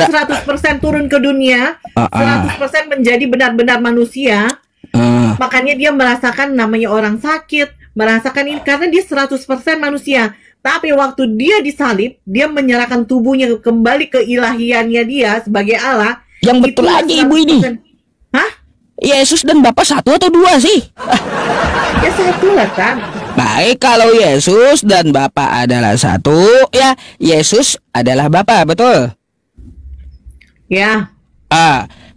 100% turun ke dunia, 100% menjadi benar-benar manusia. Makanya dia merasakan namanya orang sakit, merasakan ini karena dia 100% manusia. Tapi waktu dia disalib, dia menyerahkan tubuhnya kembali ke ilahiannya dia sebagai Allah. Yang betul aja ibu ini. Hah? Yesus dan Bapa satu atau dua sih? Ya satu lah, Tan. Baik, kalau Yesus dan Bapa adalah satu, ya Yesus adalah Bapa, betul? Ya.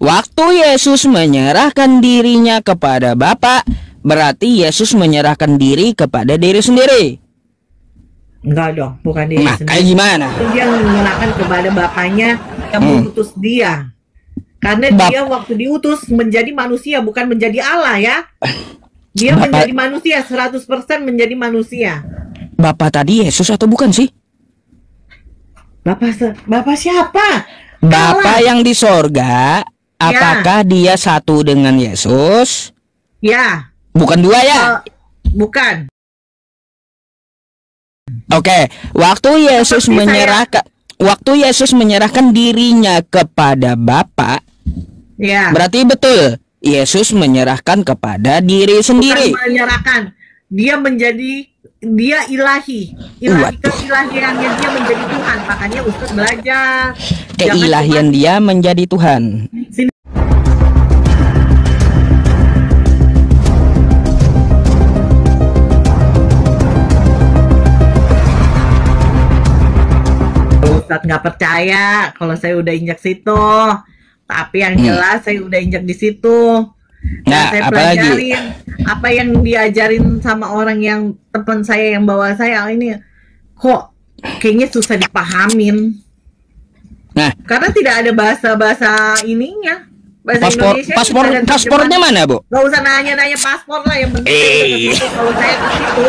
Waktu Yesus menyerahkan dirinya kepada Bapa, berarti Yesus menyerahkan diri kepada diri sendiri. Enggak dong, bukan diri Nah, sendiri. kayak gimana? Dia menyerahkan kepada Bapaknya yang mengutus dia. Karena dia waktu diutus menjadi manusia, bukan menjadi Allah ya. Dia menjadi manusia, 100% menjadi manusia. Bapak tadi Yesus atau bukan sih? Bapak siapa? Bapak Allah. yang di sorga, apakah dia satu dengan Yesus? Ya. Bukan dua ya? Bukan. Oke, waktu Yesus menyerahkan dirinya kepada Bapa, ya. berarti betul Yesus menyerahkan kepada diri sendiri. Bukan menyerahkan, dia ilahi. Keilahiannya dia menjadi Tuhan. Makanya Ustaz belajar Keilahian dia menjadi Tuhan. Ustadz nggak percaya kalau saya udah injak situ, tapi yang jelas saya udah injak di situ. Nah, saya pelajarin apa yang diajarin sama orang yang teman saya yang bawa saya ini, kok kayaknya susah dipahamin. Nah, karena tidak ada bahasa ininya. Bahasa Indonesia. Paspornya mana, Bu? Gak usah nanya-nanya paspor lah, yang penting kalau saya ke situ.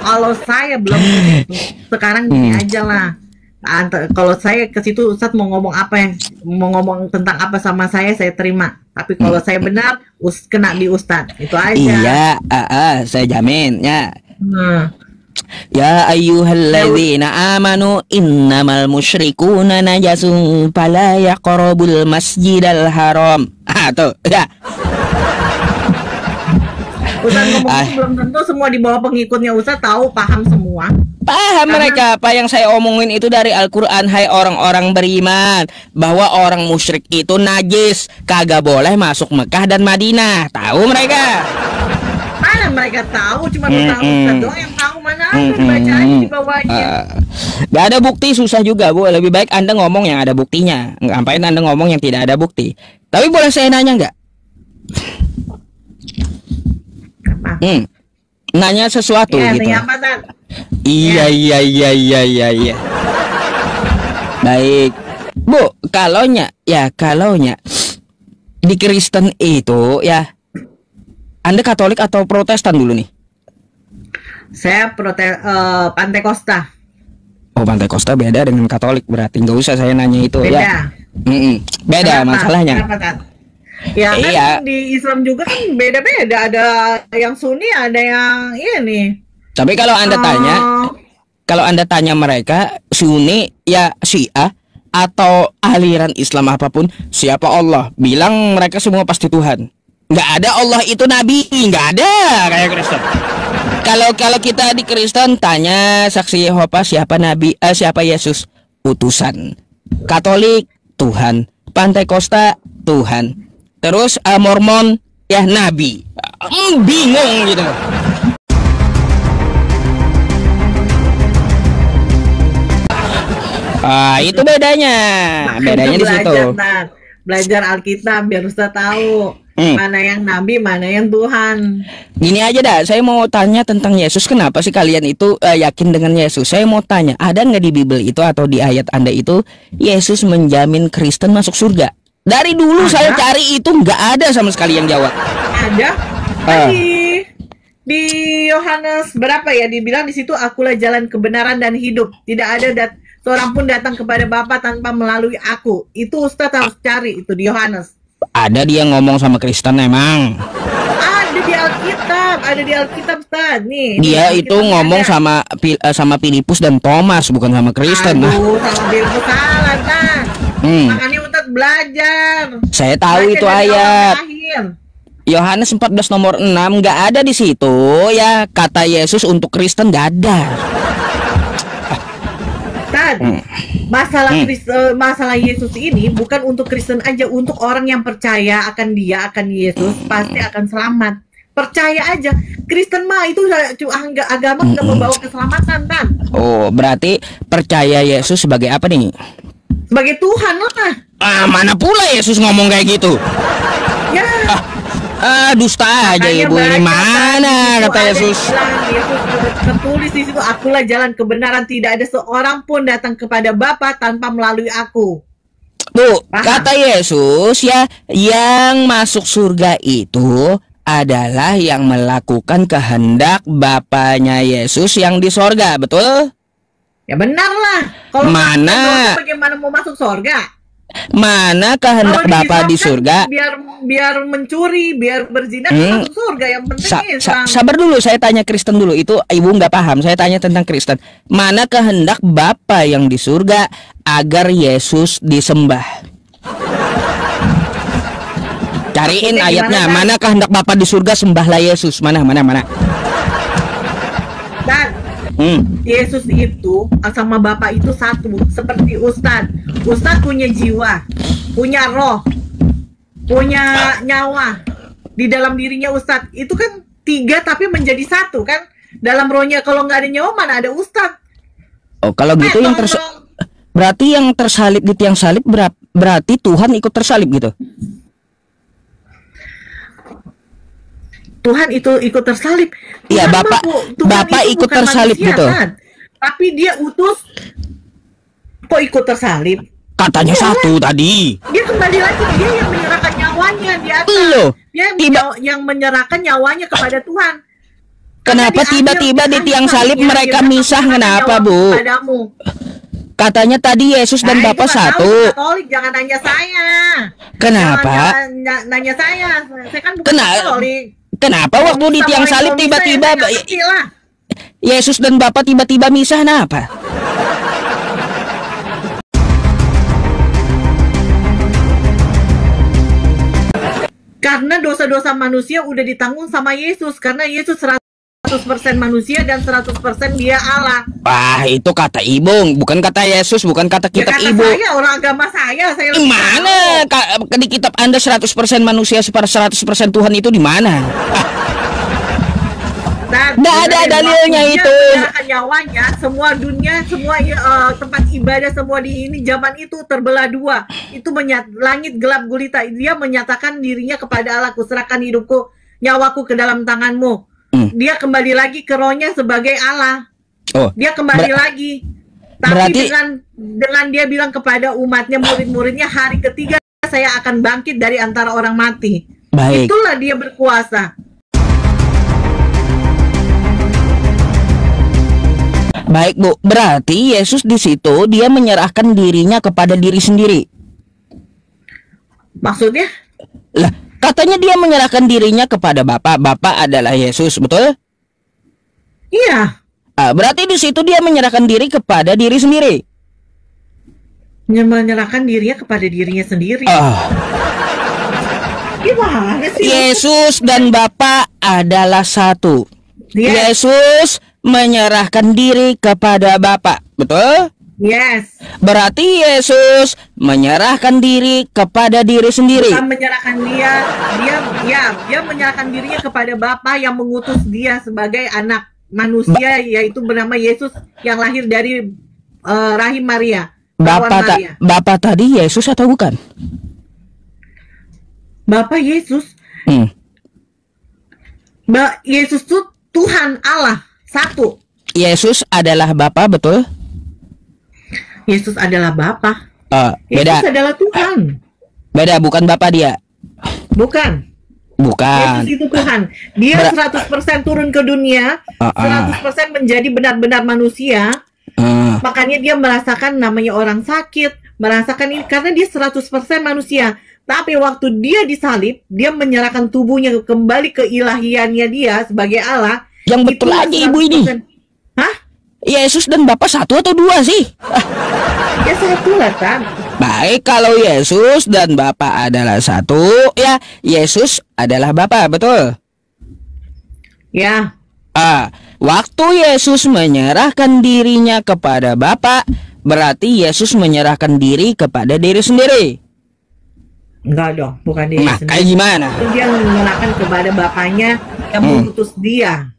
Kalau saya belum ke situ, sekarang gini aja lah. Kalau saya ke situ Ustadz mau ngomong ngomong tentang apa sama saya terima. Tapi kalau saya benar, kena di Ustadz. Itu aja. Iya, saya jamin ya. Ya ayyuhalladzina amanu innamal musyrikuuna najasun fala yaqrabul masjidal haram. Tuh, ya. Ustadz ngomong belum tentu semua di bawah pengikutnya Ustadz tahu, paham semua. Paham mereka apa yang saya omongin itu dari Al-Quran. Hai orang-orang beriman, bahwa orang musyrik itu najis, kagak boleh masuk Mekah dan Madinah. Tahu mereka? Mana mereka tahu? Cuma Ustadz doang yang tahu. Mana ada baca aja di bawahnya. Gak ada bukti, susah juga, Bu. Lebih baik Anda ngomong yang ada buktinya. Ngapain Anda ngomong yang tidak ada bukti? Tapi boleh saya nanya nggak? Nanya sesuatu gitu. Nanya apa, Tan? Iya. Baik, Bu, kalaunya di Kristen itu ya, Anda Katolik atau Protestan dulu nih? Saya Pantekosta. Oh, Pantekosta beda dengan Katolik, berarti nggak usah saya nanya itu. Beda. Ya. Beda. Kenapa? Masalahnya. Kenapa, ya kan iya. Di Islam juga kan beda-beda, ada yang Sunni, ada yang ini. Tapi kalau Anda tanya mereka Sunni ya Syiah atau aliran Islam apapun, siapa Allah? Bilang mereka semua pasti Tuhan. Nggak ada Allah itu nabi, nggak ada kayak Kristen. Kalau kita di Kristen tanya saksi Yehova siapa nabi, siapa Yesus? Utusan. Katolik Tuhan, Pantekosta Tuhan. Terus Mormon ya nabi. Bingung gitu. Itu bedanya. Bedanya di situ. Belajar Alkitab biar Ustaz tahu mana yang nabi, mana yang Tuhan. Gini aja dah, saya mau tanya tentang Yesus. Kenapa sih kalian itu yakin dengan Yesus? Saya mau tanya, ada nggak di Bible itu atau di ayat Anda itu Yesus menjamin Kristen masuk surga? Dari dulu saya cari itu nggak ada sama sekali yang jawab. Ada. Di Yohanes berapa ya dibilang di situ, akulah jalan kebenaran dan hidup. Tidak ada seorang pun datang kepada Bapa tanpa melalui aku. Itu Ustaz harus cari itu di Yohanes. Ada dia ngomong sama Kristen emang. Ada di Alkitab Ustaz. Nih. Dia itu ngomong sama Filipus dan Thomas, bukan sama Kristen. Aduh, sama Filipus salah, Tan. Makanya Ustadz belajar. Saya tahu Belajar itu dari awal ayat. sampai akhir. Yohanes 14 nomor 6 nggak ada di situ ya kata Yesus untuk Kristen, nggak ada. Tad, masalah Yesus ini bukan untuk Kristen aja, untuk orang yang percaya akan Dia, akan Yesus, pasti akan selamat. Percaya aja. Kristen mah itu agama nggak membawa keselamatan, kan? Oh, berarti percaya Yesus sebagai apa nih? Sebagai Tuhan lah. Mana pula Yesus ngomong kayak gitu? Ya. Dusta aja Makanya ibu ini, mana itu kata ada Yesus? bilang, Yesus tertulis di situ, akulah jalan kebenaran, tidak ada seorang pun datang kepada Bapa tanpa melalui aku. Tuh, Paham? kata Yesus ya, yang masuk surga itu adalah yang melakukan kehendak Bapanya Yesus yang di sorga, betul? Ya benar lah. Kalau Mana? dosa, bagaimana mau masuk surga? Mana kehendak Kalau Bapa di Islam surga? kan biar mencuri, biar berzina, masuk surga. Yang penting Islam. Sabar dulu, saya tanya Kristen dulu. Itu ibu nggak paham. Saya tanya tentang Kristen. Mana kehendak Bapa yang di surga agar Yesus disembah? Cariin Maksudnya ayatnya. gimana, Mana kehendak Bapa di surga, sembahlah Yesus. Mana? Dan Yesus itu sama Bapa itu satu, seperti Ustadz. Ustadz punya jiwa, punya roh, punya nyawa di dalam dirinya Ustadz. Itu kan tiga tapi menjadi satu kan. Dalam rohnya kalau nggak ada nyawa mana ada Ustadz. Oh, kalau gitu yang berarti yang tersalib di tiang salib berarti Tuhan ikut tersalib gitu. Tuhan itu ikut tersalib. Iya, Tuhan Bapak itu ikut bukan tersalib manusia, gitu. Kan? Tapi dia utus. Kok ikut tersalib? Katanya satu tadi. Dia kembali lagi, dia yang menyerahkan nyawanya di atas. Loh, Dia yang menyerahkan nyawanya kepada Tuhan. Kenapa tiba-tiba di tiang salib mereka misah? Kenapa, Bu? Padamu. Katanya tadi Yesus dan Nah, Bapa itu nggak tahu, satu. Katolik, jangan nanya saya. Kenapa? Jangan nanya saya. Saya kan bukan Katolik. Kenapa waktu di tiang salib tiba-tiba Yesus dan Bapa tiba-tiba misah? Kenapa? Karena dosa-dosa manusia udah ditanggung sama Yesus. Karena Yesus 100% manusia dan 100% dia Allah. Wah, itu kata ibu, bukan kata Yesus, bukan kata kitab ya, kata ibu. Saya orang agama saya Mana di kitab Anda 100% manusia 100% Tuhan itu di mana? Nggak ada dalilnya itu. Nyawanya, semua dunia, semua tempat ibadah, semua di ini zaman itu terbelah dua. Itu langit gelap gulita. Dia menyatakan dirinya kepada Allah, kuserahkan hidupku, nyawaku ke dalam tanganmu. Dia kembali lagi ke rohnya sebagai Allah. Oh, dia kembali lagi. Tapi berarti, dengan dia bilang kepada umatnya, murid-muridnya, hari ketiga saya akan bangkit dari antara orang mati. Baik. Itulah dia berkuasa. Baik, Bu. Berarti Yesus di situ dia menyerahkan dirinya kepada diri sendiri. Maksudnya? Lah, katanya dia menyerahkan dirinya kepada Bapa. Bapa adalah Yesus, betul? Iya. Berarti di situ dia menyerahkan diri kepada diri sendiri. Menyerahkan dirinya kepada dirinya sendiri. Gimana sih? Yesus dan Bapa adalah satu. Yesus menyerahkan diri kepada Bapa, betul? Yes. Berarti Yesus menyerahkan diri kepada diri sendiri. Bukan menyerahkan dia menyerahkan dirinya kepada Bapa yang mengutus dia sebagai anak manusia, yaitu bernama Yesus yang lahir dari rahim Maria. Bapa tadi Yesus atau bukan? Bapa Yesus. Yesus itu Tuhan Allah satu. Yesus adalah Bapa, betul? Yesus adalah Bapa. Beda. Yesus adalah Tuhan. Beda, bukan Bapa dia. Bukan. Yesus itu Tuhan. Dia 100% turun ke dunia, 100% menjadi benar-benar manusia. Makanya dia merasakan namanya orang sakit, merasakan ini karena dia 100% manusia. Tapi waktu dia disalib, dia menyerahkan tubuhnya kembali ke ilahiannya dia sebagai Allah. Yang betul aja ibu ini. Hah? Yesus dan Bapa satu atau dua sih? Ya satu lah, Tan. Baik, kalau Yesus dan Bapa adalah satu, ya Yesus adalah Bapa, betul? Ya, Waktu Yesus menyerahkan dirinya kepada Bapa, berarti Yesus menyerahkan diri kepada diri sendiri. enggak dong, bukan diri Nah, kayak sendiri. gimana? Itu dia menyerahkan kepada Bapaknya yang mengutus dia.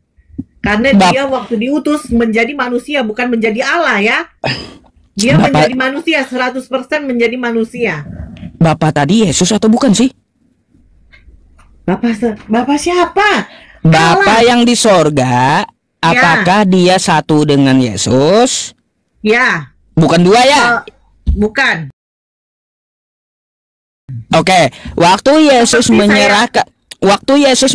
Karena Bap- dia waktu diutus menjadi manusia, bukan menjadi Allah ya. Dia Bapak- menjadi manusia, 100% menjadi manusia. Bapa tadi Yesus atau bukan sih? Bapak siapa? Bapa Allah. yang di sorga, apakah dia satu dengan Yesus? Ya, Bukan dua ya? bukan. Oke, waktu Yesus Seperti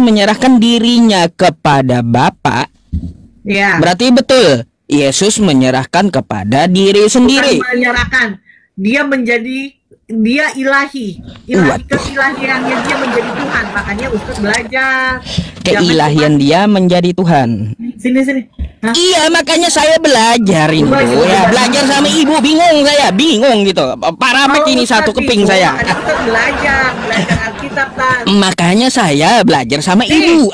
menyerahkan dirinya kepada Bapa, Ya. berarti betul Yesus menyerahkan kepada diri sendiri. Bukan menyerahkan. Dia ilahi. Keilahiannya dia menjadi Tuhan. Makanya Ustaz belajar. Keilahian dia menjadi Tuhan. Sini. Hah? Iya, makanya saya belajar itu ya, belajar sama ibu, bingung gitu. Paramek ini Ustaz satu keping itu, saya. makanya Ustaz belajar Alkitab, Tan. Makanya saya belajar sama ibu.